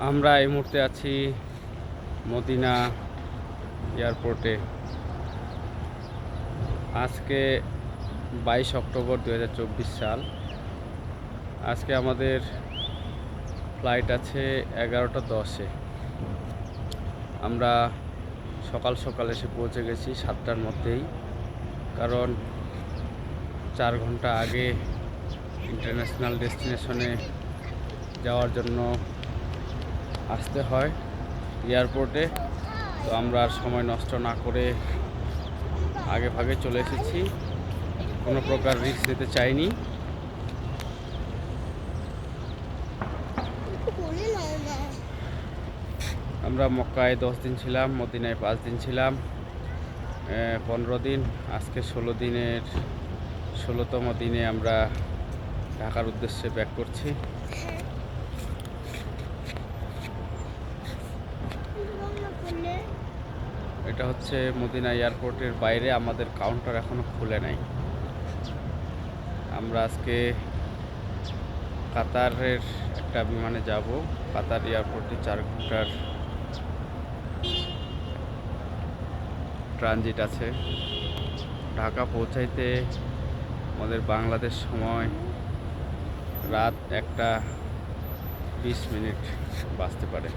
আমরা এই মুহূর্তে আছি মদিনা এয়ারপোর্টে। আজকে 22 অক্টোবর 2024 সাল। আজকে আমাদের ফ্লাইট আছে 11টা 10-এ। আমরা সকাল সকাল এসে পৌঁছে গেছি 7টার মধ্যেই, কারণ 4 ঘন্টা আগে ইন্টারন্যাশনাল ডেস্টিনেশনে যাওয়ার জন্য আসতে হয় এয়ারপোর্টে। তো আমরা আর সময় নষ্ট না করে আগে ভাগে চলে এসেছি, কোনো প্রকার রিস্ক নিতে চাইনি। আমরা মক্কায় 10 দিন ছিলাম, মদিনায় 5 দিন ছিলাম, 15 দিন। আজকে 16তম দিনে আমরা ঢাকার উদ্দেশ্যে ব্যাক করছি। এটা হচ্ছে মদিনা এয়ারপোর্টের বাইরে, আমাদের কাউন্টার এখনো খুলে নাই। আমরা আজকে কাতারের একটা বিমানে যাব। কাতার এয়ারপোর্টে 4 ঘন্টার ট্রানজিট আছে। ঢাকা পৌঁছাইতে আমাদের বাংলাদেশ সময় রাত 1টা 20 মিনিট বাজতে পারে।